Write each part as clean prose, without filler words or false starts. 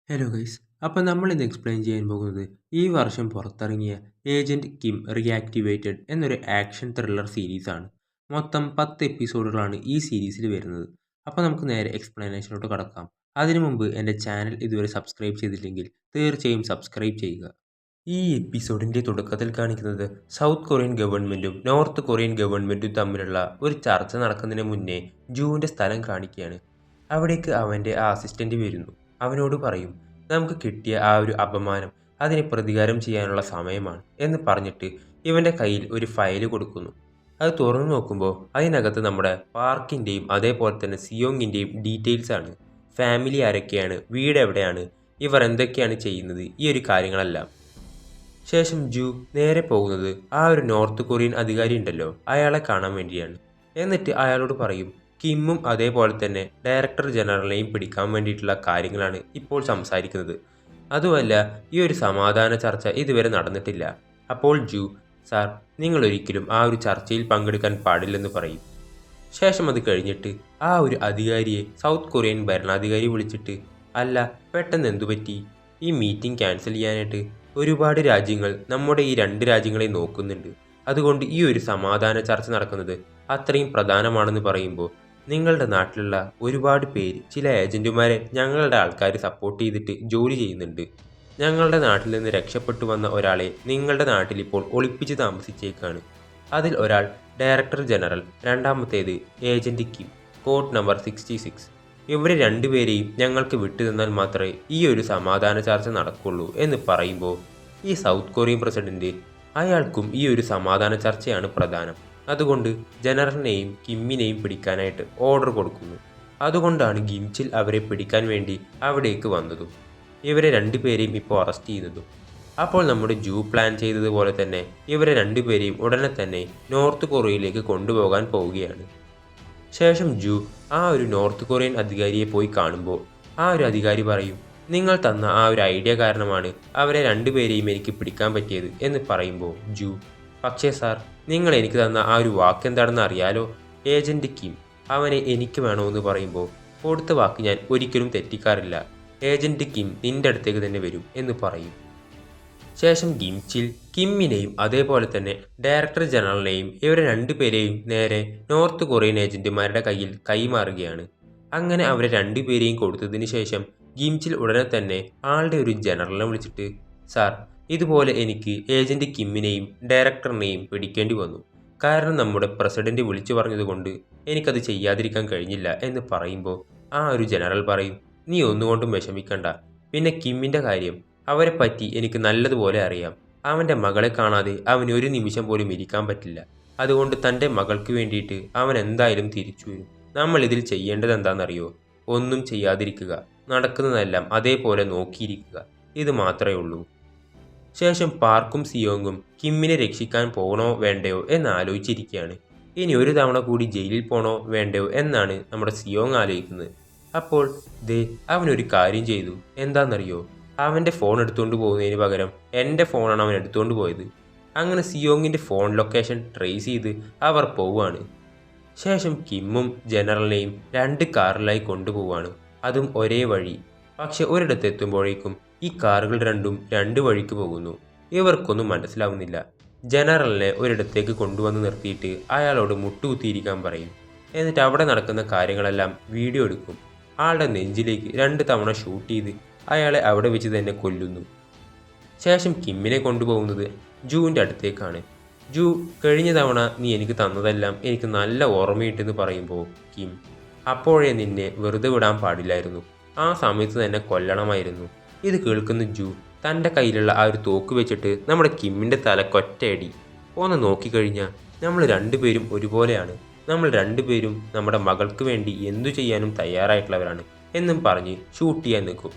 Hello guys. അപ്പോൾ നമ്മൾ ഇന്ന് എക്സ്പ്ലെയിൻ ചെയ്യാൻ പോകുന്നത് ഈ വർഷം പുറത്തിറങ്ങിയ ഏജന്റ് കിം റീആക്ടിവേറ്റഡ് എന്നൊരു ആക്ഷൻ ത്രില്ലർ സീരീസാണ്. മൊത്തം 10 എപ്പിസോഡുകളാണ് ഈ സീരീസിൽ വരുന്നത്. അപ്പോൾ നമുക്ക് നേരെ എക്സ്പ്ലനേഷനിലോട്ട് കടക്കാം. അതിനു മുമ്പ് എൻ്റെ ചാനൽ ഇതുവരെ സബ്സ്ക്രൈബ് ചെയ്തില്ലെങ്കിൽ തീർച്ചയായും സബ്സ്ക്രൈബ് ചെയ്യുക. ഈ എപ്പിസോഡിൻ്റെ തുടക്കത്തിൽ കാണിക്കുന്നത് സൗത്ത് കൊറിയൻ ഗവൺമെൻറ്റും നോർത്ത് കൊറിയൻ ഗവൺമെൻറ്റും തമ്മിലുള്ള ഒരു ചർച്ച നടക്കുന്നതിന് മുന്നേ ജൂവിൻ്റെ സ്ഥലം കാണിക്കുകയാണ്. അവിടേക്ക് അവൻ്റെ അസിസ്റ്റൻ്റ് വരുന്നു. അവനോട് പറയും, നമുക്ക് കിട്ടിയ ആ ഒരു അപമാനം അതിനെ പ്രതികാരം ചെയ്യാനുള്ള സമയമാണ് എന്ന് പറഞ്ഞിട്ട് ഇവൻ്റെ കയ്യിൽ ഒരു ഫയല് കൊടുക്കുന്നു. അത് തുറന്നു നോക്കുമ്പോൾ അതിനകത്ത് നമ്മുടെ പാർക്കിൻ്റെയും അതേപോലെ തന്നെ സിയോങ്ങിൻ്റെയും ഡീറ്റെയിൽസ് ആണ്. ഫാമിലി ആരൊക്കെയാണ്, വീട് എവിടെയാണ്, ഇവർ എന്തൊക്കെയാണ് ചെയ്യുന്നത്, ഈ ഒരു കാര്യങ്ങളെല്ലാം. ശേഷം ജു നേരെ പോകുന്നത് ആ ഒരു നോർത്ത് കൊറിയൻ അധികാരി ഉണ്ടല്ലോ അയാളെ കാണാൻ വേണ്ടിയാണ്. എന്നിട്ട് അയാളോട് പറയും, കിമ്മും അതേപോലെ തന്നെ ഡയറക്ടർ ജനറലിനെയും പിടിക്കാൻ വേണ്ടിയിട്ടുള്ള കാര്യങ്ങളാണ് ഇപ്പോൾ സംസാരിക്കുന്നത്. അതുമല്ല, ഈ ഒരു സമാധാന ചർച്ച ഇതുവരെ നടന്നിട്ടില്ല. അപ്പോൾ ജു, സാർ, നിങ്ങൾ ഒരിക്കലും ആ ഒരു ചർച്ചയിൽ പങ്കെടുക്കാൻ പാടില്ലെന്ന് പറയും. ശേഷം അത് കഴിഞ്ഞിട്ട് ആ ഒരു അധികാരിയെ സൗത്ത് കൊറിയൻ ഭരണാധികാരി വിളിച്ചിട്ട്, അല്ല, പെട്ടെന്ന് എന്തുപറ്റി, ഈ മീറ്റിംഗ് ക്യാൻസൽ ചെയ്യാനായിട്ട് ഒരുപാട് രാജ്യങ്ങൾ നമ്മുടെ ഈ 2 രാജ്യങ്ങളെ നോക്കുന്നുണ്ട്. അതുകൊണ്ട് ഈ ഒരു സമാധാന ചർച്ച നടക്കുന്നത് അത്രയും പ്രധാനമാണെന്ന് പറയുമ്പോൾ, നിങ്ങളുടെ നാട്ടിലുള്ള ഒരുപാട് പേര്, ചില ഏജൻറ്റുമാരെ ഞങ്ങളുടെ ആൾക്കാർ സപ്പോർട്ട് ചെയ്തിട്ട് ജോലി ചെയ്യുന്നുണ്ട്. ഞങ്ങളുടെ നാട്ടിൽ നിന്ന് രക്ഷപ്പെട്ടു വന്ന ഒരാളെ നിങ്ങളുടെ നാട്ടിൽ ഇപ്പോൾ ഒളിപ്പിച്ച് താമസിച്ചേക്കാണ്. അതിൽ ഒരാൾ ഡയറക്ടർ ജനറൽ, രണ്ടാമത്തേത് ഏജൻറ്റ് കിം, കോഡ് നമ്പർ 66. ഇവരെ 2 പേരെയും ഞങ്ങൾക്ക് വിട്ടുതന്നാൽ മാത്രമേ ഈ ഒരു സമാധാന ചർച്ച നടക്കുള്ളൂ എന്ന് പറയുമ്പോൾ, ഈ സൗത്ത് കൊറിയൻ പ്രസിഡന്റ്, അയാൾക്കും ഈ ഒരു സമാധാന ചർച്ചയാണ് പ്രധാനം. അതുകൊണ്ട് ജനറലിനെയും കിമ്മിനെയും പിടിക്കാനായിട്ട് ഓർഡർ കൊടുക്കുന്നു. അതുകൊണ്ടാണ് ഗിംച്ചിൽ അവരെ പിടിക്കാൻ വേണ്ടി അവിടേക്ക് വന്നതും ഇവരെ 2 പേരെയും ഇപ്പോൾ അറസ്റ്റ് ചെയ്യുന്നതും. അപ്പോൾ നമ്മുടെ ജൂ പ്ലാൻ ചെയ്തതുപോലെ തന്നെ ഇവരെ 2 പേരെയും ഉടനെ തന്നെ നോർത്ത് കൊറിയയിലേക്ക് കൊണ്ടുപോകാൻ പോവുകയാണ്. ശേഷം ജൂ ആ ഒരു നോർത്ത് കൊറിയൻ അധികാരിയെ പോയി കാണുമ്പോൾ ആ ഒരു അധികാരി പറയും, നിങ്ങൾ തന്ന ആ ഒരു ഐഡിയ കാരണമാണ് അവരെ 2 പേരെയും എനിക്ക് പിടിക്കാൻ പറ്റിയത് എന്ന് പറയുമ്പോൾ ജൂ, പക്ഷേ സാർ, നിങ്ങൾ എനിക്ക് തന്ന ആ ഒരു വാക്ക് എന്താണെന്ന് അറിയാലോ, ഏജൻറ്റ് കിം, അവനെ എനിക്ക് വേണമെന്ന് പറയുമ്പോൾ, കൊടുത്ത വാക്ക് ഞാൻ ഒരിക്കലും തെറ്റിക്കാറില്ല, ഏജൻറ്റ് കിം നിൻ്റെ അടുത്തേക്ക് തന്നെ വരും എന്ന് പറയും. ശേഷം ഗിംച്ചിൽ കിമ്മിനെയും അതേപോലെ തന്നെ ഡയറക്ടർ ജനറലിനെയും ഇവരെ 2 പേരെയും നേരെ നോർത്ത് കൊറിയൻ ഏജൻറ്റുമാരുടെ കയ്യിൽ കൈമാറുകയാണ്. അങ്ങനെ അവരെ 2 പേരെയും കൊടുത്തതിന് ശേഷം ഗിംച്ചിൽ ഉടനെ തന്നെ ആളുടെ ഒരു ജനറലിനെ വിളിച്ചിട്ട്, സാർ, ഇതുപോലെ എനിക്ക് ഏജൻറ്റ് കിമ്മിനെയും ഡയറക്ടറിനെയും പിടിക്കേണ്ടി വന്നു. കാരണം നമ്മുടെ പ്രസിഡന്റ് വിളിച്ചു പറഞ്ഞതുകൊണ്ട് എനിക്കത് ചെയ്യാതിരിക്കാൻ കഴിഞ്ഞില്ല എന്ന് പറയുമ്പോൾ ആ ഒരു ജനറൽ പറയും, നീ ഒന്നുകൊണ്ടും വിഷമിക്കണ്ട. പിന്നെ കിമ്മിൻ്റെ കാര്യം, അവരെ പറ്റി എനിക്ക് നല്ലതുപോലെ അറിയാം. അവൻ്റെ മകളെ കാണാതെ അവന് ഒരു നിമിഷം പോലും ഇരിക്കാൻ പറ്റില്ല. അതുകൊണ്ട് തൻ്റെ മകൾക്ക് വേണ്ടിയിട്ട് അവൻ എന്തായാലും തിരിച്ചു വരും. നമ്മൾ ഇതിൽ ചെയ്യേണ്ടത് എന്താണെന്നറിയോ? ഒന്നും ചെയ്യാതിരിക്കുക, നടക്കുന്നതെല്ലാം അതേപോലെ നോക്കിയിരിക്കുക, ഇത് മാത്രമേ ഉള്ളൂ. ശേഷം പാർക്കും സിയോങ്ങും കിമ്മിനെ രക്ഷിക്കാൻ പോകണോ വേണ്ടയോ എന്ന് ആലോചിച്ചിരിക്കുകയാണ്. ഇനി ഒരു തവണ കൂടി ജയിലിൽ പോകണോ വേണ്ടയോ എന്നാണ് നമ്മുടെ സിയോങ് ആലോചിക്കുന്നത്. അപ്പോൾ ദേ അവനൊരു കാര്യം ചെയ്തു. എന്താണെന്നറിയോ? അവൻ്റെ ഫോൺ എടുത്തുകൊണ്ട് പോകുന്നതിന് പകരം എൻ്റെ ഫോണാണ് അവൻ എടുത്തുകൊണ്ട് പോയത്. അങ്ങനെ സിയോങ്ങിൻ്റെ ഫോൺ ലൊക്കേഷൻ ട്രേസ് ചെയ്ത് അവർ പോവുകയാണ്. ശേഷം കിമ്മും ജനറലിനെയും 2 കാറിലായി കൊണ്ടുപോവുകയാണ്, അതും ഒരേ വഴി. പക്ഷെ ഒരിടത്തെത്തുമ്പോഴേക്കും ഈ കാറുകൾ രണ്ടും 2 വഴിക്ക് പോകുന്നു. ഇവർക്കൊന്നും മനസ്സിലാവുന്നില്ല. ജനറലിനെ ഒരിടത്തേക്ക് കൊണ്ടുവന്ന് നിർത്തിയിട്ട് അയാളോട് മുട്ടുകുത്തിയിരിക്കാൻ പറയും. എന്നിട്ട് അവിടെ നടക്കുന്ന കാര്യങ്ങളെല്ലാം വീഡിയോ എടുക്കും. ആളുടെ നെഞ്ചിലേക്ക് 2 തവണ ഷൂട്ട് ചെയ്ത് അയാളെ അവിടെ വെച്ച് തന്നെ കൊല്ലുന്നു. ശേഷം കിമ്മിനെ കൊണ്ടുപോകുന്നത് ജൂവിൻ്റെ അടുത്തേക്കാണ്. ജൂ, കഴിഞ്ഞ തവണ നീ എനിക്ക് തന്നതെല്ലാം എനിക്ക് നല്ല ഓർമ്മയിട്ടെന്ന് പറയുമ്പോൾ കിം, അപ്പോഴേ നിന്നെ വെറുതെ വിടാൻ പാടില്ലായിരുന്നു, ആ സമയത്ത് തന്നെ കൊല്ലണമായിരുന്നു. ഇത് കേൾക്കുന്ന ജൂ തൻ്റെ കയ്യിലുള്ള ആ ഒരു തോക്ക് വെച്ചിട്ട് നമ്മുടെ കിമ്മിൻ്റെ തലക്കൊറ്റയടി. ഒന്ന് നോക്കിക്കഴിഞ്ഞാൽ നമ്മൾ 2 പേരും ഒരുപോലെയാണ്. നമ്മൾ 2 പേരും നമ്മുടെ മകൾക്ക് വേണ്ടി എന്തു ചെയ്യാനും തയ്യാറായിട്ടുള്ളവരാണ് എന്നും പറഞ്ഞ് ഷൂട്ട് ചെയ്യാൻ നിൽക്കും.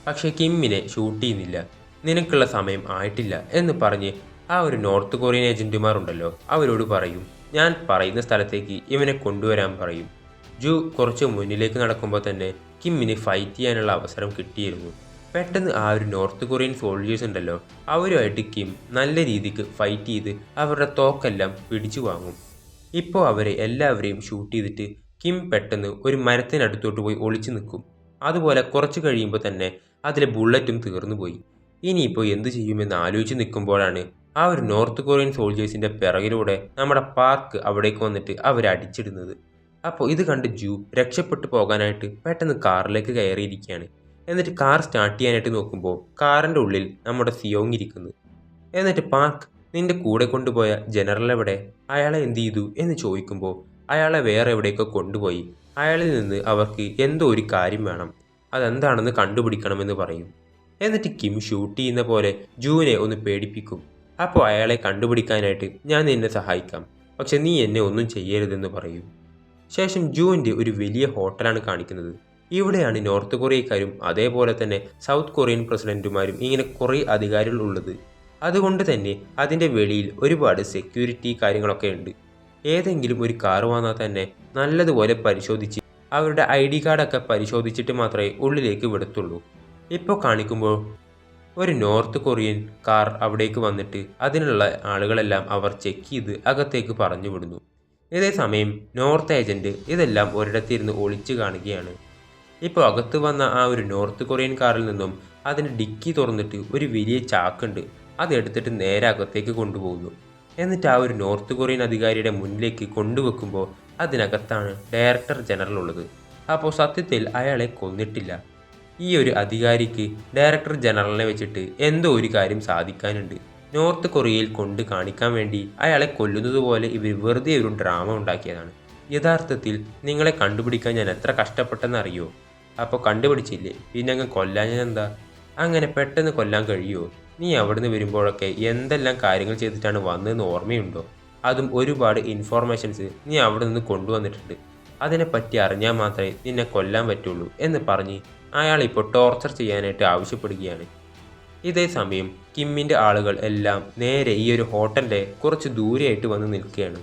പക്ഷേ കിമ്മിനെ ഷൂട്ട് ചെയ്യുന്നില്ല. നിനക്കുള്ള സമയം ആയിട്ടില്ല എന്ന് പറഞ്ഞ് ആ ഒരു നോർത്ത് കൊറിയൻ ഏജൻറ്റുമാർ ഉണ്ടല്ലോ അവരോട് പറയും, ഞാൻ പറയുന്ന സ്ഥലത്തേക്ക് ഇവനെ കൊണ്ടുവരാൻ പറയും. ജൂ കുറച്ച് മുന്നിലേക്ക് നടക്കുമ്പോൾ തന്നെ കിമ്മിന് ഫൈറ്റ് ചെയ്യാനുള്ള അവസരം കിട്ടിയിരുന്നു. പെട്ടെന്ന് ആ ഒരു നോർത്ത് കൊറിയൻ സോൾജേഴ്സ് ഉണ്ടല്ലോ അവരുമായിട്ട് കിം നല്ല രീതിക്ക് ഫൈറ്റ് ചെയ്ത് അവരുടെ തോക്കെല്ലാം പിടിച്ചു വാങ്ങും. ഇപ്പോൾ അവരെ എല്ലാവരെയും ഷൂട്ട് ചെയ്തിട്ട് കിം പെട്ടെന്ന് ഒരു മരത്തിനടുത്തോട്ട് പോയി ഒളിച്ചു നിൽക്കും. അതുപോലെ കുറച്ച് കഴിയുമ്പോൾ തന്നെ അതിലെ ബുള്ളറ്റും തീർന്നു പോയി. ഇനിയിപ്പോൾ എന്ത് ചെയ്യുമെന്ന് ആലോചിച്ച് നിൽക്കുമ്പോഴാണ് ആ ഒരു നോർത്ത് കൊറിയൻ സോൾജേഴ്സിൻ്റെ പിറകിലൂടെ നമ്മുടെ പാർക്ക് അവിടേക്ക് വന്നിട്ട് അവരെ അടിച്ചിടുന്നത്. അപ്പോൾ ഇത് കണ്ട് ജൂ രക്ഷപ്പെട്ടു പോകാനായിട്ട് പെട്ടെന്ന് കാറിലേക്ക് കയറിയിരിക്കുകയാണ്. എന്നിട്ട് കാർ സ്റ്റാർട്ട് ചെയ്യാനായിട്ട് നോക്കുമ്പോൾ കാറിൻ്റെ ഉള്ളിൽ നമ്മുടെ സിയോങ് ഇരിക്കുന്നു. എന്നിട്ട് പാർക്ക്, നിന്റെ കൂടെ കൊണ്ടുപോയ ജനറൽ എവിടെ, അയാളെ എന്ത് ചെയ്തു എന്ന് ചോദിക്കുമ്പോൾ അയാളെ വേറെ എവിടേക്കോ കൊണ്ടുപോയി. അയാളിൽ നിന്ന് അവർക്ക് എന്തോ ഒരു കാര്യം വേണം, അതെന്താണെന്ന് കണ്ടുപിടിക്കണമെന്ന് പറയും. എന്നിട്ട് കിം ഷൂട്ട് ചെയ്യുന്ന പോലെ ജൂവിനെ ഒന്ന് പേടിപ്പിക്കും. അപ്പോൾ അയാളെ കണ്ടുപിടിക്കാനായിട്ട് ഞാൻ നിന്നെ സഹായിക്കാം, പക്ഷെ നീ എന്നെ ഒന്നും ചെയ്യരുതെന്ന് പറയും. ശേഷം ജൂവിൻ്റെ ഒരു വലിയ ഹോട്ടലാണ് കാണിക്കുന്നത്. ഇവിടെയാണ് നോർത്ത് കൊറിയക്കാരും അതേപോലെ തന്നെ സൗത്ത് കൊറിയൻ പ്രസിഡന്റുമാരും ഇങ്ങനെ കുറേ അധികാരികൾ ഉള്ളത്. അതുകൊണ്ട് തന്നെ അതിൻ്റെ വെളിയിൽ ഒരുപാട് സെക്യൂരിറ്റി കാര്യങ്ങളൊക്കെ ഉണ്ട്. ഏതെങ്കിലും ഒരു കാർ വന്നാൽ തന്നെ നല്ലതുപോലെ പരിശോധിച്ച് അവരുടെ ID കാർഡൊക്കെ പരിശോധിച്ചിട്ട് മാത്രമേ ഉള്ളിലേക്ക് വിടത്തുള്ളൂ. ഇപ്പോൾ കാണിക്കുമ്പോൾ ഒരു നോർത്ത് കൊറിയൻ കാർ അവിടേക്ക് വന്നിട്ട് അതിനുള്ള ആളുകളെല്ലാം അവർ ചെക്ക് ചെയ്ത് അകത്തേക്ക് പറഞ്ഞു വിടുന്നു. ഇതേ സമയം നോർത്ത് ഏജൻറ്റ് ഇതെല്ലാം ഒരിടത്തിരുന്ന് ഒളിച്ചു കാണുകയാണ്. ഇപ്പോൾ അകത്ത് വന്ന ആ ഒരു നോർത്ത് കൊറിയൻ കാറിൽ നിന്നും അതിൻ്റെ ഡിക്കി തുറന്നിട്ട് ഒരു വലിയ ചാക്കുണ്ട്, അതെടുത്തിട്ട് നേരെ അകത്തേക്ക് കൊണ്ടുപോകുന്നു. എന്നിട്ട് ആ ഒരു നോർത്ത് കൊറിയൻ അധികാരിയുടെ മുന്നിലേക്ക് കൊണ്ടുവെക്കുമ്പോൾ അതിനകത്താണ് ഡയറക്ടർ ജനറൽ ഉള്ളത്. അപ്പോൾ സത്യത്തിൽ അയാളെ കൊന്നിട്ടില്ല. ഈ ഒരു അധികാരിക്ക് ഡയറക്ടർ ജനറലിനെ വെച്ചിട്ട് എന്തോ ഒരു കാര്യം സാധിക്കാനുണ്ട്. നോർത്ത് കൊറിയയിൽ കൊണ്ട് കാണിക്കാൻ വേണ്ടി അയാളെ കൊല്ലുന്നത് പോലെ ഇവർ വെറുതെ ഒരു ഡ്രാമ ഉണ്ടാക്കിയതാണ്. യഥാർത്ഥത്തിൽ നിങ്ങളെ കണ്ടുപിടിക്കാൻ ഞാൻ എത്ര കഷ്ടപ്പെട്ടെന്നറിയോ? അപ്പോൾ കണ്ടുപിടിച്ചില്ലേ, പിന്നെ അങ്ങ് കൊല്ലാൻ ഞാൻ എന്താ? അങ്ങനെ പെട്ടെന്ന് കൊല്ലാൻ കഴിയുമോ? നീ അവിടുന്ന് വരുമ്പോഴൊക്കെ എന്തെല്ലാം കാര്യങ്ങൾ ചെയ്തിട്ടാണ് വന്നതെന്ന് ഓർമ്മയുണ്ടോ? അതും ഒരുപാട് ഇൻഫോർമേഷൻസ് നീ അവിടെ നിന്ന് കൊണ്ടുവന്നിട്ടുണ്ട്. അതിനെപ്പറ്റി അറിഞ്ഞാൽ മാത്രമേ നിന്നെ കൊല്ലാൻ പറ്റുള്ളൂ എന്ന് പറഞ്ഞ് അയാളിപ്പോൾ ടോർച്ചർ ചെയ്യാനായിട്ട് ആവശ്യപ്പെടുകയാണ്. ഇതേ സമയം കിമ്മിൻ്റെ ആളുകൾ എല്ലാം നേരെ ഈ ഒരു ഹോട്ടലിൻ്റെ കുറച്ച് ദൂരെയായിട്ട് വന്ന് നിൽക്കുകയാണ്.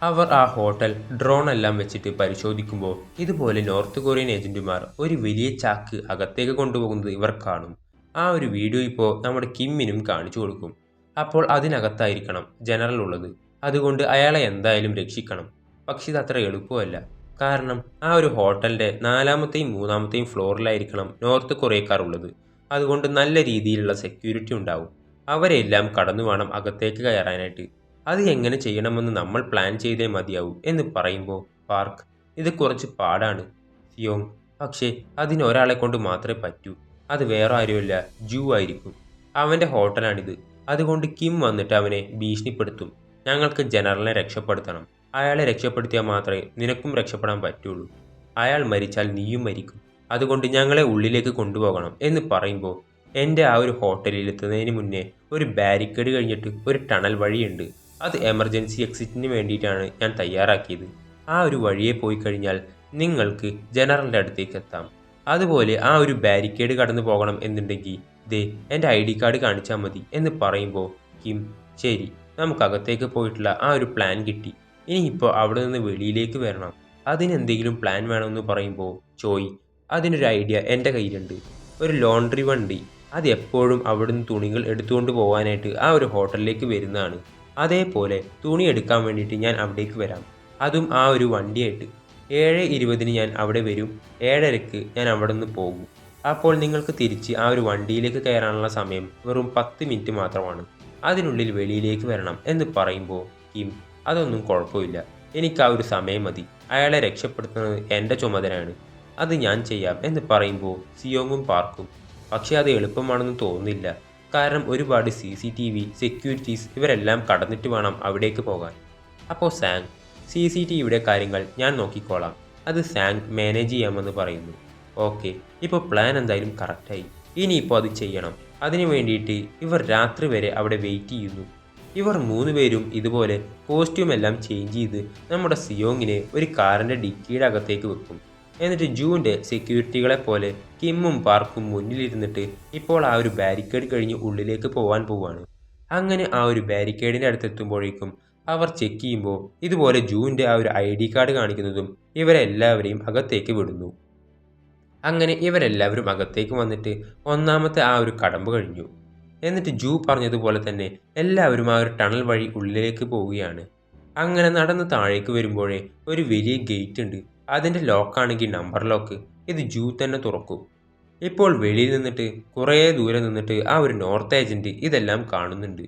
അവർ ആ ഹോട്ടൽ ഡ്രോൺ എല്ലാം വെച്ചിട്ട് പരിശോധിക്കുമ്പോൾ ഇതുപോലെ നോർത്ത് കൊറിയൻ ഏജന്റുമാർ ഒരു വലിയ ചാക്ക് അകത്തേക്ക് കൊണ്ടുപോകുന്നത് ഇവർ കാണും. ആ ഒരു വീഡിയോ ഇപ്പോൾ നമ്മുടെ കിമ്മിനും കാണിച്ചു കൊടുക്കും. അപ്പോൾ അതിനകത്തായിരിക്കണം ജനറൽ ഉള്ളത്. അതുകൊണ്ട് അയാളെ എന്തായാലും രക്ഷിക്കണം. പക്ഷെ ഇത് അത്ര എളുപ്പമല്ല. കാരണം ആ ഒരു ഹോട്ടലിൻ്റെ 4-ാമത്തെയും 3-ാമത്തെയും ഫ്ലോറിലായിരിക്കണം നോർത്ത് കൊറിയക്കാർ ഉള്ളത്. അതുകൊണ്ട് നല്ല രീതിയിലുള്ള സെക്യൂരിറ്റി ഉണ്ടാവും. അവരെല്ലാം കടന്നു വേണം അകത്തേക്ക് കയറാനായിട്ട്. അത് എങ്ങനെ ചെയ്യണമെന്ന് നമ്മൾ പ്ലാൻ ചെയ്തേ മതിയാവൂ എന്ന് പറയുമ്പോൾ പാർക്ക്, ഇത് കുറച്ച് പാടാണ് സിയോങ്, പക്ഷേ അതിനൊരാളെ കൊണ്ട് മാത്രമേ പറ്റൂ. അത് വേറെ ആരുമല്ല, ജൂ ആയിരിക്കും. അവൻ്റെ ഹോട്ടലാണിത്. അതുകൊണ്ട് കിം വന്നിട്ട് അവനെ ഭീഷണിപ്പെടുത്തും. ഞങ്ങൾക്ക് ജനറലിനെ രക്ഷപ്പെടുത്തണം. അയാളെ രക്ഷപ്പെടുത്തിയാൽ മാത്രമേ നിനക്കും രക്ഷപ്പെടാൻ പറ്റുള്ളൂ. അയാൾ മരിച്ചാൽ നീയും മരിക്കും. അതുകൊണ്ട് ഞങ്ങളെ ഉള്ളിലേക്ക് കൊണ്ടുപോകണം എന്ന് പറയുമ്പോൾ എൻ്റെ ആ ഒരു ഹോട്ടലിൽ എത്തുന്നതിന് മുന്നേ ഒരു ബാരിക്കേഡ് കഴിഞ്ഞിട്ട് ഒരു ടണൽ വഴിയുണ്ട്. അത് എമർജൻസി എക്സിറ്റിന് വേണ്ടിയിട്ടാണ് ഞാൻ തയ്യാറാക്കിയത്. ആ ഒരു വഴിയെ പോയി കഴിഞ്ഞാൽ നിങ്ങൾക്ക് ജനറലിൻ്റെ അടുത്തേക്ക് എത്താം. അതുപോലെ ആ ഒരു ബാരിക്കേഡ് കടന്നു പോകണം എന്നുണ്ടെങ്കിൽ ദേ എൻ്റെ ID കാർഡ് കാണിച്ചാൽ മതി എന്ന് പറയുമ്പോൾ കിം, ശരി, നമുക്കകത്തേക്ക് പോയിട്ടുള്ള ആ ഒരു പ്ലാൻ കിട്ടി. ഇനിയിപ്പോൾ അവിടെ നിന്ന് വെളിയിലേക്ക് വരണം. അതിനെന്തെങ്കിലും പ്ലാൻ വേണമെന്ന് പറയുമ്പോൾ ചോയ്, അതിനൊരു ഐഡിയ എൻ്റെ കയ്യിലുണ്ട്. ഒരു ലോണ്ട്രി വണ്ടി, അത് എപ്പോഴും അവിടുന്ന് തുണികൾ എടുത്തുകൊണ്ട് പോകാനായിട്ട് ആ ഒരു ഹോട്ടലിലേക്ക് വരുന്നതാണ്. അതേപോലെ തുണി എടുക്കാൻ വേണ്ടിയിട്ട് ഞാൻ അവിടേക്ക് വരാം, അതും ആ ഒരു വണ്ടിയായിട്ട്. 7:20 ഞാൻ അവിടെ വരും, 7:30 ഞാൻ അവിടെ നിന്ന് പോകും. അപ്പോൾ നിങ്ങൾക്ക് തിരിച്ച് ആ ഒരു വണ്ടിയിലേക്ക് കയറാനുള്ള സമയം വെറും 10 മിനിറ്റ് മാത്രമാണ്. അതിനുള്ളിൽ വെളിയിലേക്ക് വരണം എന്ന് പറയുമ്പോൾ കിം, അതൊന്നും കുഴപ്പമില്ല, എനിക്ക് ആ ഒരു സമയം മതി. അയാളെ രക്ഷപ്പെടുത്തുന്നത് എൻ്റെ ചുമതലയാണ്, അത് ഞാൻ ചെയ്യാം എന്ന് പറയുമ്പോൾ സിയോങ്ങും പാർക്കും, പക്ഷേ അത് എളുപ്പമാണെന്ന് തോന്നുന്നില്ല. കാരണം ഒരുപാട് CCTV സെക്യൂരിറ്റീസ് ഇവരെല്ലാം കടന്നിട്ട് വേണം അവിടേക്ക് പോകാൻ. അപ്പോൾ സാങ്, CCTVയുടെ കാര്യങ്ങൾ ഞാൻ നോക്കിക്കോളാം, അത് സാങ് മാനേജ് ചെയ്യാമെന്ന് പറയുന്നു. ഓക്കെ, ഇപ്പോൾ പ്ലാൻ എന്തായാലും കറക്റ്റായി. ഇനിയിപ്പോൾ അത് ചെയ്യണം. അതിനു വേണ്ടിയിട്ട് ഇവർ രാത്രി വരെ അവിടെ വെയിറ്റ് ചെയ്യുന്നു. ഇവർ 3 പേരും ഇതുപോലെ കോസ്റ്റ്യൂം എല്ലാം ചേഞ്ച് ചെയ്ത് നമ്മുടെ സിയോങ്ങിനെ ഒരു കാറിൻ്റെ ഡിക്കിയുടെ അകത്തേക്ക് വെക്കും. എന്നിട്ട് ജൂൻ്റെ സെക്യൂരിറ്റികളെ പോലെ കിമ്മും പാർക്കും മുന്നിലിരുന്നിട്ട് ഇപ്പോൾ ആ ഒരു ബാരിക്കേഡ് കഴിഞ്ഞ് ഉള്ളിലേക്ക് പോകാൻ പോവുകയാണ്. അങ്ങനെ ആ ഒരു ബാരിക്കേഡിൻ്റെ അടുത്തെത്തുമ്പോഴേക്കും അവർ ചെക്ക് ചെയ്യുമ്പോൾ ഇതുപോലെ ജൂൻ്റെ ആ ഒരു ID കാർഡ് കാണിക്കുന്നതും ഇവരെല്ലാവരെയും അകത്തേക്ക് വിടുന്നു. അങ്ങനെ ഇവരെല്ലാവരും അകത്തേക്ക് വന്നിട്ട് 1-ാമത്തെ ആ ഒരു കടമ്പ് കഴിഞ്ഞു. എന്നിട്ട് ജൂ പറഞ്ഞതുപോലെ തന്നെ എല്ലാവരും ആ ഒരു ടണൽ വഴി ഉള്ളിലേക്ക് പോവുകയാണ്. അങ്ങനെ നടന്ന് താഴേക്ക് വരുമ്പോഴേ ഒരു വലിയ ഗേറ്റ് ഉണ്ട്. അതിൻ്റെ ലോക്കാണെങ്കിൽ നമ്പർ ലോക്ക്. ഇത് ജൂ തന്നെ തുറക്കും. ഇപ്പോൾ വെളിയിൽ നിന്നിട്ട് കുറേ ദൂരെ നിന്നിട്ട് ആ ഒരു നോർത്ത് ഏജന്റ് ഇതെല്ലാം കാണുന്നുണ്ട്.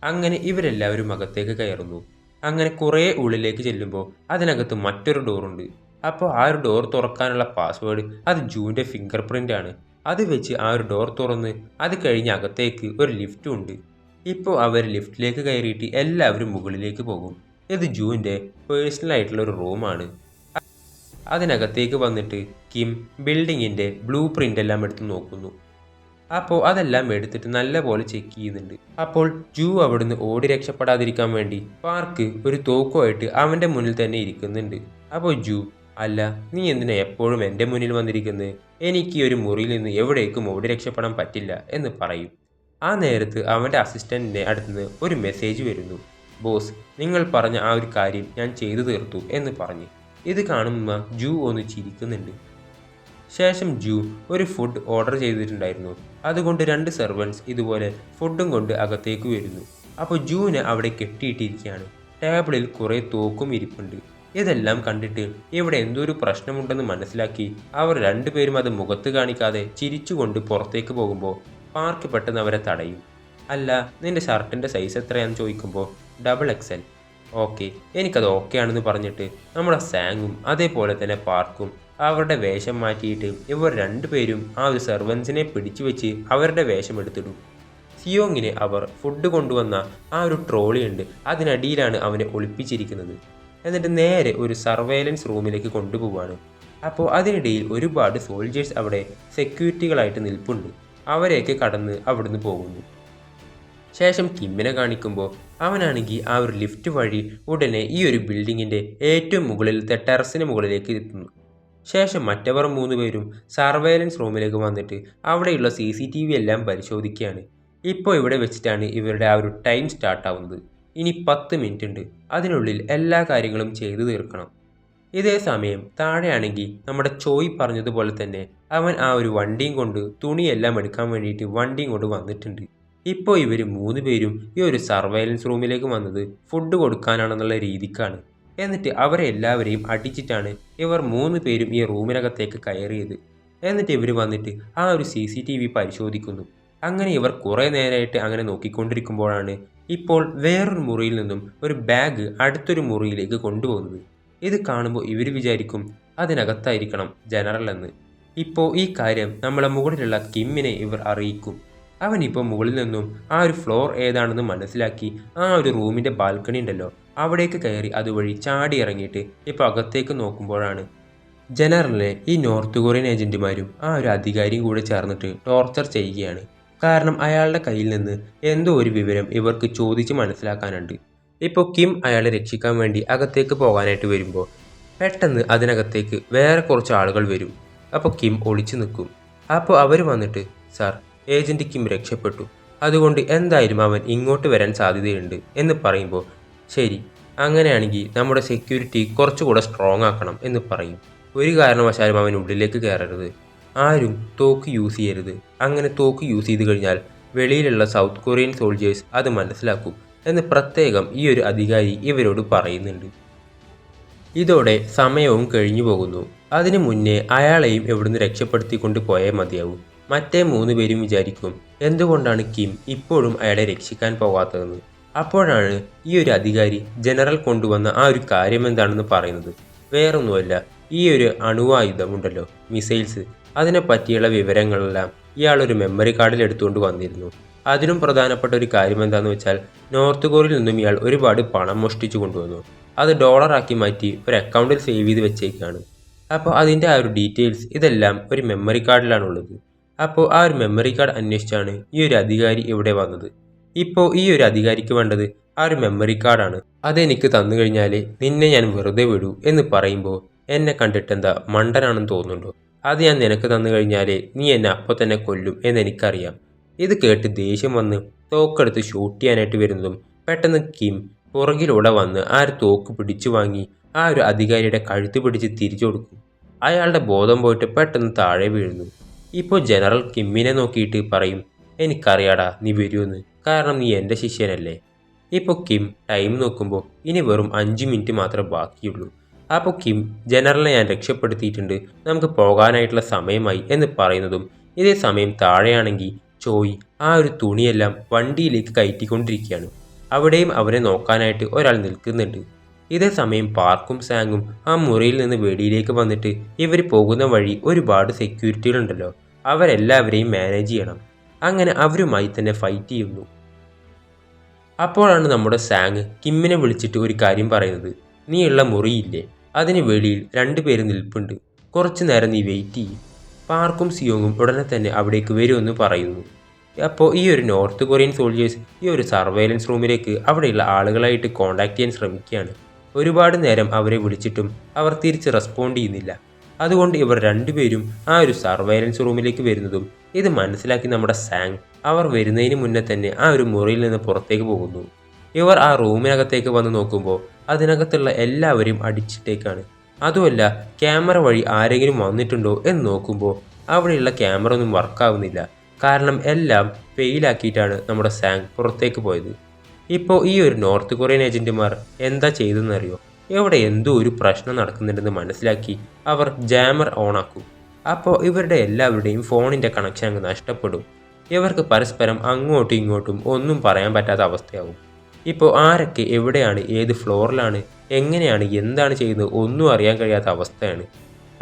അങ്ങനെ ഇവരെല്ലാവരും അകത്തേക്ക് കയറുന്നു. അങ്ങനെ കുറേ ഉള്ളിലേക്ക് ചെല്ലുമ്പോൾ അതിനകത്ത് മറ്റൊരു ഡോറുണ്ട്. അപ്പോൾ ആ ഒരു ഡോർ തുറക്കാനുള്ള പാസ്വേഡ് അത് ജൂവിൻ്റെ ഫിംഗർ പ്രിൻ്റ് ആണ്. അത് വെച്ച് ആ ഒരു ഡോർ തുറന്ന് അത് കഴിഞ്ഞ് അകത്തേക്ക് ഒരു ലിഫ്റ്റും ഉണ്ട്. ഇപ്പോൾ അവർ ലിഫ്റ്റിലേക്ക് കയറിയിട്ട് എല്ലാവരും മുകളിലേക്ക് പോകും. ഇത് ജൂവിൻ്റെ പേഴ്സണൽ ആയിട്ടുള്ള ഒരു റൂമാണ്. അതിനകത്തേക്ക് വന്നിട്ട് കിം ബിൽഡിങ്ങിൻ്റെ ബ്ലൂ പ്രിൻ്റ് എല്ലാം എടുത്ത് നോക്കുന്നു. അപ്പോൾ അതെല്ലാം എടുത്തിട്ട് നല്ലപോലെ ചെക്ക് ചെയ്യുന്നുണ്ട്. അപ്പോൾ ജൂ അവിടുന്ന് ഓടി രക്ഷപ്പെടാതിരിക്കാൻ വേണ്ടി പാർക്ക് ഒരു തോക്കുമായിട്ട് അവൻ്റെ മുന്നിൽ തന്നെ ഇരിക്കുന്നുണ്ട്. അപ്പോൾ ജൂ, അല്ല നീ എന്തിനാ എപ്പോഴും എൻ്റെ മുന്നിൽ വന്നിരിക്കുന്നത്? എനിക്ക് ഒരു മുറിയിൽ നിന്ന് എവിടേക്കും ഓടി രക്ഷപ്പെടാൻ പറ്റില്ല എന്ന് പറയും. ആ നേരത്ത് അവൻ്റെ അസിസ്റ്റൻറ്റിൻ്റെ അടുത്തുനിന്ന് ഒരു മെസ്സേജ് വരുന്നു. ബോസ്, നിങ്ങൾ പറഞ്ഞ ആ ഒരു കാര്യം ഞാൻ ചെയ്തു തീർത്തു എന്ന് പറഞ്ഞ്. ഇത് കാണുമ്പോൾ ജൂ ഒന്ന് ചിരിക്കുന്നുണ്ട്. ശേഷം ജൂ ഒരു ഫുഡ് ഓർഡർ ചെയ്തിട്ടുണ്ടായിരുന്നു. അതുകൊണ്ട് 2 സെർവൻസ് ഇതുപോലെ ഫുഡും കൊണ്ട് അകത്തേക്ക് വരുന്നു. അപ്പോൾ ജൂവിനെ അവിടെ കെട്ടിയിട്ടിരിക്കുകയാണ്. ടേബിളിൽ കുറേ തോക്കും ഇരിപ്പുണ്ട്. ഇതെല്ലാം കണ്ടിട്ട് ഇവിടെ എന്തോ ഒരു പ്രശ്നമുണ്ടെന്ന് മനസ്സിലാക്കി അവർ 2 പേരും അത് മുഖത്ത് കാണിക്കാതെ ചിരിച്ചുകൊണ്ട് പുറത്തേക്ക് പോകുമ്പോൾ പാർക്ക് പെട്ടെന്ന് അവരെ തടയും. അല്ല, നിന്റെ ഷർട്ടിൻ്റെ സൈസ് എത്രയാണെന്ന് ചോദിക്കുമ്പോൾ XXL. ഓക്കെ, എനിക്കത് ഓക്കെ ആണെന്ന് പറഞ്ഞിട്ട് നമ്മുടെ സാങ്ങും അതേപോലെ തന്നെ പാർക്കും അവരുടെ വേഷം മാറ്റിയിട്ട് ഇവർ 2 പേരും ആ ഒരു സെർവൻസിനെ പിടിച്ചു വെച്ച് അവരുടെ വേഷം എടുത്തിടും. സിയോങ്ങിനെ അവർ ഫുഡ് കൊണ്ടുവന്ന ആ ഒരു ട്രോളി ഉണ്ട്, അതിനടിയിലാണ് അവനെ ഒളിപ്പിച്ചിരിക്കുന്നത്. എന്നിട്ട് നേരെ ഒരു സർവൈലൻസ് റൂമിലേക്ക് കൊണ്ടുപോവാണ്. അപ്പോൾ അതിനിടയിൽ ഒരുപാട് സോൾജേഴ്സ് അവിടെ സെക്യൂരിറ്റികളായിട്ട് നിൽപ്പുണ്ട്. അവരെയൊക്കെ കടന്ന് അവിടുന്ന് പോകുന്നു. ശേഷം കിമ്മിനെ കാണിക്കുമ്പോൾ അവനാണെങ്കിൽ ആ ഒരു ലിഫ്റ്റ് വഴി ഉടനെ ഈ ഒരു ബിൽഡിങ്ങിൻ്റെ ഏറ്റവും മുകളിലത്തെ ടെറസിന് മുകളിലേക്ക് എത്തുന്നു. ശേഷം മറ്റവർ 3 പേരും സർവൈലൻസ് റൂമിലേക്ക് വന്നിട്ട് അവിടെയുള്ള CCTV എല്ലാം പരിശോധിക്കുകയാണ്. ഇപ്പോൾ ഇവിടെ വെച്ചിട്ടാണ് ഇവരുടെ ആ ഒരു ടൈം സ്റ്റാർട്ടാവുന്നത്. ഇനി 10 മിനിറ്റ് ഉണ്ട്, അതിനുള്ളിൽ എല്ലാ കാര്യങ്ങളും ചെയ്തു തീർക്കണം. ഇതേ സമയം താഴെയാണെങ്കിൽ നമ്മുടെ ചോയ് പറഞ്ഞതുപോലെ തന്നെ അവൻ ആ ഒരു വണ്ടിയും കൊണ്ട് തുണിയെല്ലാം എടുക്കാൻ വേണ്ടിയിട്ട് വണ്ടിയും കൊണ്ട് വന്നിട്ടുണ്ട്. ഇപ്പോൾ ഇവർ 3 പേരും ഈ ഒരു സർവൈലൻസ് റൂമിലേക്ക് വന്നത് ഫുഡ് കൊടുക്കാനാണെന്നുള്ള രീതിക്കാണ്. എന്നിട്ട് അവരെ എല്ലാവരെയും അടിച്ചിട്ടാണ് ഇവർ 3 പേരും ഈ റൂമിനകത്തേക്ക് കയറിയത്. എന്നിട്ട് ഇവർ വന്നിട്ട് ആ ഒരു CCTV പരിശോധിക്കുന്നു. അങ്ങനെ ഇവർ കുറേ നേരമായിട്ട് അങ്ങനെ നോക്കിക്കൊണ്ടിരിക്കുമ്പോഴാണ് ഇപ്പോൾ വേറൊരു മുറിയിൽ നിന്നും ഒരു ബാഗ് അടുത്തൊരു മുറിയിലേക്ക് കൊണ്ടുപോകുന്നത്. ഇത് കാണുമ്പോൾ ഇവർ വിചാരിക്കും അതിനകത്തായിരിക്കണം ജനറൽ എന്ന്. ഇപ്പോൾ ഈ കാര്യം നമ്മളെ മുകളിലുള്ള കിമ്മിനെ ഇവർ അറിയിക്കും. അവനിപ്പോൾ മുകളിൽ നിന്നും ആ ഒരു ഫ്ലോർ ഏതാണെന്ന് മനസ്സിലാക്കി ആ ഒരു റൂമിൻ്റെ ബാൽക്കണി ഉണ്ടല്ലോ അവിടേക്ക് കയറി അതുവഴി ചാടി ഇറങ്ങിയിട്ട് ഇപ്പോൾ അകത്തേക്ക് നോക്കുമ്പോഴാണ് ജനറലിനെ ഈ നോർത്ത് കൊറിയൻ ഏജന്റുമാരും ആ ഒരു അധികാരിയും കൂടെ ചേർന്നിട്ട് ടോർച്ചർ ചെയ്യുകയാണ്. കാരണം അയാളുടെ കയ്യിൽ നിന്ന് എന്തോ ഒരു വിവരം ഇവർക്ക് ചോദിച്ച് മനസ്സിലാക്കാനുണ്ട്. ഇപ്പോൾ കിം അയാളെ രക്ഷിക്കാൻ വേണ്ടി അകത്തേക്ക് പോകാനായിട്ട് വരുമ്പോൾ പെട്ടെന്ന് അതിനകത്തേക്ക് വേറെ കുറച്ച് ആളുകൾ വരും. അപ്പോൾ കിം ഒളിച്ചു നിൽക്കും. അപ്പോൾ അവർ വന്നിട്ട്, സാർ, ഏജന്റ് കിം രക്ഷപ്പെട്ടു, അതുകൊണ്ട് എന്തായാലും അവൻ ഇങ്ങോട്ട് വരാൻ സാധ്യതയുണ്ട് എന്ന് പറയുമ്പോൾ, ശരി, അങ്ങനെയാണെങ്കിൽ നമ്മുടെ സെക്യൂരിറ്റി കുറച്ചുകൂടെ സ്ട്രോങ് ആക്കണം എന്ന് പറയും. ഒരു കാരണവശാലും അവൻ ഉള്ളിലേക്ക് കയറരുത്, ആരും തോക്ക് യൂസ് ചെയ്യരുത്. അങ്ങനെ തോക്ക് യൂസ് ചെയ്ത് കഴിഞ്ഞാൽ വെളിയിലുള്ള സൗത്ത് കൊറിയൻ സോൾജേഴ്സ് അത് മനസ്സിലാക്കും എന്ന് പ്രത്യേകം ഈ ഒരു അധികാരി ഇവരോട് പറയുന്നുണ്ട്. ഇതോടെ സമയവും കഴിഞ്ഞു പോകുന്നു. അതിനു മുന്നേ അയാളെയും ഇവിടുന്ന് രക്ഷപ്പെടുത്തിക്കൊണ്ട് പോയേ മതിയാവും. മറ്റേ 3 പേരും വിചാരിക്കും എന്തുകൊണ്ടാണ് കിം ഇപ്പോഴും അയാളെ രക്ഷിക്കാൻ പോകാത്തതെന്ന്. അപ്പോഴാണ് ഈ ഒരു അധികാരി ജനറൽ കൊണ്ടുവന്ന ആ ഒരു കാര്യം എന്താണെന്ന് പറയുന്നത്. വേറൊന്നുമല്ല, ഈ ഒരു അണുവായുധമുണ്ടല്ലോ, മിസൈൽസ്, അതിനെ പറ്റിയുള്ള വിവരങ്ങളെല്ലാം ഇയാളൊരു മെമ്മറി കാർഡിൽ എടുത്തുകൊണ്ട് വന്നിരുന്നു. അതിനും പ്രധാനപ്പെട്ട ഒരു കാര്യം എന്താണെന്ന് വെച്ചാൽ നോർത്ത് കൊറിയയിൽ നിന്നും ഇയാൾ ഒരുപാട് പണം മോഷ്ടിച്ചു കൊണ്ടുവന്നു. അത് ഡോളറാക്കി മാറ്റി ഒരു അക്കൗണ്ടിൽ സേവ് ചെയ്ത് വെച്ചേക്കാണ്. അപ്പോൾ അതിൻ്റെ ആ ഒരു ഡീറ്റെയിൽസ് ഇതെല്ലാം ഒരു മെമ്മറി കാർഡിലാണുള്ളത്. അപ്പോൾ ആ ഒരു മെമ്മറി കാർഡ് അന്വേഷിച്ചാണ് ഈ ഒരു അധികാരി ഇവിടെ വന്നത്. ഇപ്പോൾ ഈ ഒരു അധികാരിക്ക് വേണ്ടത് ആ ഒരു മെമ്മറി കാർഡാണ്. അതെനിക്ക് തന്നു കഴിഞ്ഞാൽ നിന്നെ ഞാൻ വെറുതെ വിടൂ എന്ന് പറയുമ്പോൾ, എന്നെ കണ്ടിട്ടെന്താ മണ്ടനാണെന്ന് തോന്നുന്നുണ്ടോ? അത് ഞാൻ നിനക്ക് തന്നു കഴിഞ്ഞാൽ നീ എന്നെ അപ്പോൾ തന്നെ കൊല്ലും എന്നെനിക്കറിയാം. ഇത് കേട്ട് ദേഷ്യം വന്ന് തോക്കെടുത്ത് ഷൂട്ട് ചെയ്യാനായിട്ട് വരുന്നതും പെട്ടെന്ന് കിം പുറകിലൂടെ വന്ന് ആ ഒരു തോക്ക് പിടിച്ചു വാങ്ങി ആ ഒരു അധികാരിയുടെ കഴുത്ത് പിടിച്ച് തിരിച്ചു കൊടുക്കും. അയാളുടെ ബോധം പോയിട്ട് പെട്ടെന്ന് താഴെ വീഴുന്നു. ഇപ്പോൾ ജനറൽ കിമ്മിനെ നോക്കിയിട്ട് പറയും, എനിക്കറിയാടാ നീ വരുമെന്ന്, കാരണം നീ എൻ്റെ ശിഷ്യനല്ലേ. ഇപ്പോൾ കിം ടൈം നോക്കുമ്പോൾ ഇനി വെറും 5 മിനിറ്റ് മാത്രമേ ബാക്കിയുള്ളൂ. അപ്പോൾ കിം ജനറലിനെ ഞാൻ രക്ഷപ്പെടുത്തിയിട്ടുണ്ട്, നമുക്ക് പോകാനായിട്ടുള്ള സമയമായി എന്ന് പറയുന്നതും ഇതേ സമയം താഴെയാണെങ്കിൽ ചോയ് ആ ഒരു തുണിയെല്ലാം വണ്ടിയിലേക്ക് കയറ്റിക്കൊണ്ടിരിക്കുകയാണ്. അവിടെയും അവരെ നോക്കാനായിട്ട് ഒരാൾ നിൽക്കുന്നുണ്ട്. ഇതേ സമയം പാർക്കും സാങ്ങും ആ മുറിയിൽ നിന്ന് വെളിയിലേക്ക് വന്നിട്ട് ഇവർ പോകുന്ന വഴി ഒരുപാട് സെക്യൂരിറ്റികളുണ്ടല്ലോ, അവരെല്ലാവരെയും മാനേജ് ചെയ്യണം. അങ്ങനെ അവരുമായി തന്നെ ഫൈറ്റ് ചെയ്യുന്നു. അപ്പോഴാണ് നമ്മുടെ സാങ് കിമ്മിനെ വിളിച്ചിട്ട് ഒരു കാര്യം പറയുന്നത്. നീ ഉള്ള മുറിയില്ലേ, അതിന് വെളിയിൽ 2 പേര് നിൽപ്പുണ്ട്, കുറച്ചു നേരം നീ വെയിറ്റ് ചെയ്യും. പാർക്കും സിയോങ്ങും ഉടനെ തന്നെ അവിടേക്ക് വരുമെന്ന് പറയുന്നു. അപ്പോൾ ഈ ഒരു നോർത്ത് കൊറിയൻ സോൾജേഴ്സ് ഈ ഒരു സർവൈലൻസ് റൂമിലേക്ക് അവിടെയുള്ള ആളുകളായിട്ട് കോൺടാക്ട് ചെയ്യാൻ ശ്രമിക്കുകയാണ്. ഒരുപാട് നേരം അവരെ വിളിച്ചിട്ടും അവർ തിരിച്ച് റെസ്പോണ്ട് ചെയ്യുന്നില്ല. അതുകൊണ്ട് ഇവർ 2 പേരും ആ ഒരു സർവൈലൻസ് റൂമിലേക്ക് വരുന്നതും ഇത് മനസ്സിലാക്കി നമ്മുടെ സാങ് അവർ വരുന്നതിന് മുന്നേ തന്നെ ആ ഒരു മുറിയിൽ നിന്ന് പുറത്തേക്ക് പോകുന്നു. ഇവർ ആ റൂമിനകത്തേക്ക് വന്ന് നോക്കുമ്പോൾ അതിനകത്തുള്ള എല്ലാവരെയും അടിച്ചിട്ടേക്കാണ്. അതുമല്ല, ക്യാമറ വഴി ആരെങ്കിലും വന്നിട്ടുണ്ടോ എന്ന് നോക്കുമ്പോൾ അവിടെയുള്ള ക്യാമറ ഒന്നും വർക്കാവുന്നില്ല. കാരണം എല്ലാം ഫെയിലാക്കിയിട്ടാണ് നമ്മുടെ സാങ് പുറത്തേക്ക് പോയത്. ഇപ്പോൾ ഈ ഒരു നോർത്ത് കൊറിയൻ ഏജന്റുമാർ എന്താ ചെയ്തെന്നറിയോ? ഇവിടെ എന്തോ ഒരു പ്രശ്നം നടക്കുന്നുണ്ടെന്ന് മനസ്സിലാക്കി അവർ ജാമർ ഓണാക്കും. അപ്പോൾ ഇവരുടെ എല്ലാവരുടെയും ഫോണിൻ്റെ കണക്ഷൻ അങ്ങ് നഷ്ടപ്പെടും. ഇവർക്ക് പരസ്പരം അങ്ങോട്ടും ഇങ്ങോട്ടും ഒന്നും പറയാൻ പറ്റാത്ത അവസ്ഥയാവും. ഇപ്പോൾ ആരൊക്കെ എവിടെയാണ്, ഏത് ഫ്ലോറിലാണ്, എങ്ങനെയാണ്, എന്താണ് ചെയ്യുന്നത് ഒന്നും അറിയാൻ കഴിയാത്ത അവസ്ഥയാണ്.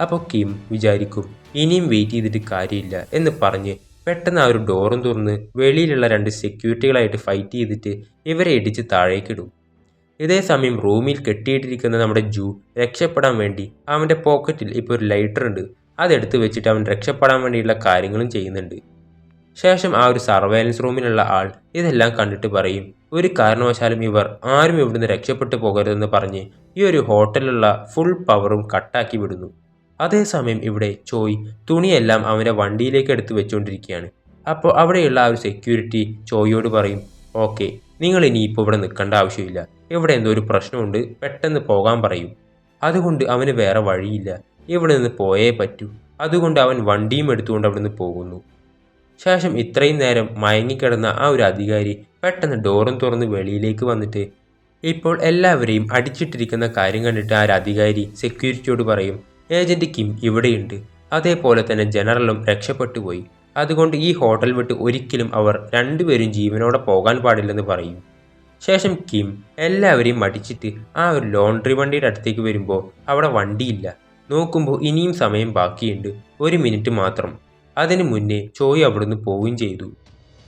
അപ്പോൾ കിം വിചാരിക്കും ഇനിയും വെയിറ്റ് ചെയ്തിട്ട് കാര്യമില്ല എന്ന് പറഞ്ഞ് പെട്ടെന്ന് ആ ഒരു ഡോറും തുറന്ന് വെളിയിലുള്ള 2 സെക്യൂരിറ്റികളായിട്ട് ഫൈറ്റ് ചെയ്തിട്ട് ഇവരെ ഇടിച്ച് താഴേക്കിടും. ഇതേ സമയം റൂമിൽ കെട്ടിയിട്ടിരിക്കുന്ന നമ്മുടെ ജൂ രക്ഷപ്പെടാൻ വേണ്ടി അവൻ്റെ പോക്കറ്റിൽ ഇപ്പോൾ ഒരു ലൈറ്റർ ഉണ്ട്, അതെടുത്ത് വെച്ചിട്ട് അവൻ രക്ഷപ്പെടാൻ വേണ്ടിയുള്ള കാര്യങ്ങളും ചെയ്യുന്നുണ്ട്. ശേഷം ആ ഒരു സർവൈലൻസ് റൂമിലുള്ള ആൾ ഇതെല്ലാം കണ്ടിട്ട് പറയും, ഒരു കാരണവശാലും ഇവർ ആരും ഇവിടുന്ന് രക്ഷപ്പെട്ടു പോകരുതെന്ന് പറഞ്ഞ് ഈ ഒരു ഹോട്ടലിലുള്ള ഫുൾ പവറും കട്ടാക്കി വിടുന്നു. അതേസമയം ഇവിടെ ചോയ് തുണിയെല്ലാം അവൻ്റെ വണ്ടിയിലേക്ക് എടുത്ത് വെച്ചുകൊണ്ടിരിക്കുകയാണ്. അപ്പോൾ അവിടെയുള്ള ആ ഒരു സെക്യൂരിറ്റി ചോയോട് പറയും, ഓക്കെ, നിങ്ങൾ ഇനിയിപ്പോൾ ഇവിടെ നിൽക്കേണ്ട ആവശ്യമില്ല, ഇവിടെ എന്തോ ഒരു പ്രശ്നമുണ്ട്, പെട്ടെന്ന് പോകാൻ പറയും. അതുകൊണ്ട് അവന് വേറെ വഴിയില്ല, ഇവിടെ നിന്ന് പോയേ പറ്റൂ. അതുകൊണ്ട് അവൻ വണ്ടിയും എടുത്തുകൊണ്ട് അവിടെ നിന്ന് പോകുന്നു. ശേഷം ഇത്രയും നേരം മയങ്ങിക്കിടന്ന ആ ഒരു അധികാരി പെട്ടെന്ന് ഡോറും തുറന്ന് വെളിയിലേക്ക് വന്നിട്ട് ഇപ്പോൾ എല്ലാവരെയും അടിച്ചിട്ടിരിക്കുന്ന കാര്യം കണ്ടിട്ട് ആ ഒരു അധികാരി സെക്യൂരിറ്റിയോട് പറയും, ഏജന്റ് കിം ഇവിടെയുണ്ട്, അതേപോലെ തന്നെ ജനറലും രക്ഷപ്പെട്ടു പോയി, അതുകൊണ്ട് ഈ ഹോട്ടൽ വിട്ട് ഒരിക്കലും അവർ 2 പേരും ജീവനോടെ പോകാൻ പാടില്ലെന്ന് പറയും. ശേഷം കിം എല്ലാവരെയും അടിച്ചിട്ട് ആ ഒരു ലോണ്ടറി വണ്ടിയുടെ അടുത്തേക്ക് വരുമ്പോൾ അവിടെ വണ്ടിയില്ല. നോക്കുമ്പോൾ ഇനിയും സമയം ബാക്കിയുണ്ട്, 1 മിനിറ്റ് മാത്രം. അതിനു മുന്നേ ചോയ് അവിടുന്ന് പോവുകയും ചെയ്തു.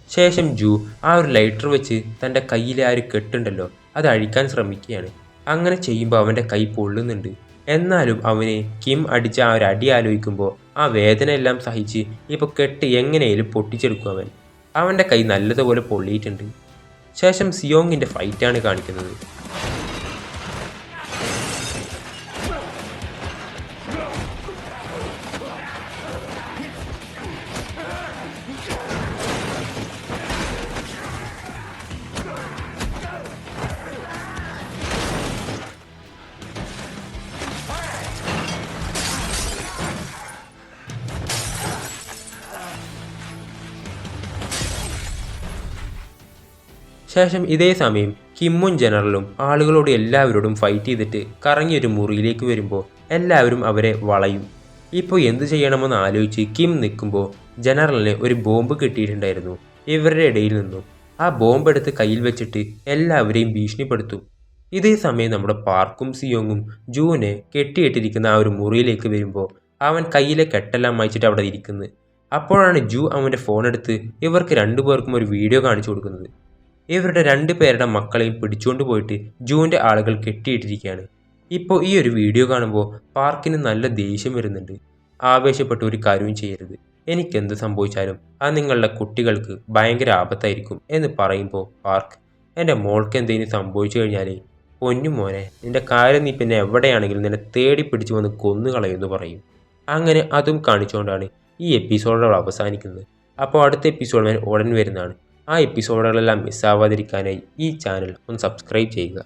ശേഷം ജൂ ആ ഒരു ലൈറ്റർ വെച്ച് തൻ്റെ കയ്യിലെ ആ ഒരു കെട്ടുണ്ടല്ലോ അത് അഴിക്കാൻ ശ്രമിക്കുകയാണ്. അങ്ങനെ ചെയ്യുമ്പോൾ അവൻ്റെ കൈ പൊള്ളുന്നുണ്ട്. എന്നാലും അവനെ കിം അടിച്ച ആ ഒരു അടി ആലോചിക്കുമ്പോൾ ആ വേദന എല്ലാം സഹിച്ച് ഇപ്പോൾ കെട്ട് എങ്ങനെയും പൊട്ടിച്ചെടുക്കും. അവൻ്റെ കൈ നല്ലതുപോലെ പൊള്ളിയിട്ടുണ്ട്. ശേഷം സിയോങ്ങിൻ്റെ ഫൈറ്റാണ് കാണിക്കുന്നത്. ശേഷം ഇതേ സമയം കിമ്മും ജനറലും ആളുകളോട് എല്ലാവരോടും ഫൈറ്റ് ചെയ്തിട്ട് കറങ്ങിയൊരു മുറിയിലേക്ക് വരുമ്പോൾ എല്ലാവരും അവരെ വളയും. ഇപ്പോൾ എന്തു ചെയ്യണമെന്ന് ആലോചിച്ച് കിം നിൽക്കുമ്പോൾ ജനറലിന് ഒരു ബോംബ് കിട്ടിയിട്ടുണ്ടായിരുന്നു ഇവരുടെ ഇടയിൽ നിന്നും. ആ ബോംബ് എടുത്ത് കയ്യിൽ വെച്ചിട്ട് എല്ലാവരെയും ഭീഷണിപ്പെടുത്തും. ഇതേ സമയം നമ്മുടെ പാർക്കും സിയോങ്ങും ജൂനെ കെട്ടിയിട്ടിരിക്കുന്ന ആ ഒരു മുറിയിലേക്ക് വരുമ്പോൾ അവൻ കയ്യിലെ കെട്ടെല്ലാം മായ്ച്ചിട്ട് അവിടെ ഇരിക്കുന്നത്. അപ്പോഴാണ് ജൂ അവൻ്റെ ഫോൺ എടുത്ത് ഇവർക്ക് 2 പേർക്കും ഒരു വീഡിയോ കാണിച്ചു കൊടുക്കുന്നത്. ഇവരുടെ 2 പേരുടെ മക്കളെയും പിടിച്ചുകൊണ്ട് പോയിട്ട് ജൂൻ്റെ ആളുകൾ കെട്ടിയിട്ടിരിക്കുകയാണ്. ഇപ്പോൾ ഈ ഒരു വീഡിയോ കാണുമ്പോൾ പാർക്കിന് നല്ല ദേഷ്യം വരുന്നുണ്ട്. ആവേശപ്പെട്ട ഒരു കാര്യവും ചെയ്യരുത്, എനിക്കെന്ത് സംഭവിച്ചാലും അത് നിങ്ങളുടെ കുട്ടികൾക്ക് ഭയങ്കര ആപത്തായിരിക്കും എന്ന് പറയുമ്പോൾ പാർക്ക്, എൻ്റെ മോൾക്ക് എന്തെങ്കിലും സംഭവിച്ചു കഴിഞ്ഞാലേ പൊന്നു മോനെ, നിൻ്റെ കാര്യം നീ പിന്നെ എവിടെയാണെങ്കിലും നിന്നെ തേടി പിടിച്ചു വന്ന് കൊന്നു കളയുമെന്ന് പറയും. അങ്ങനെ അതും കാണിച്ചുകൊണ്ടാണ് ഈ എപ്പിസോഡുകൾ അവസാനിക്കുന്നത്. അപ്പോൾ അടുത്ത എപ്പിസോഡ് ഞാൻ ഉടൻ വരുന്നതാണ്. ആ എപ്പിസോഡുകളെല്ലാം മിസ്സാവാതിരിക്കാനായി ഈ ചാനൽ ഒന്ന് സബ്സ്ക്രൈബ് ചെയ്യുക.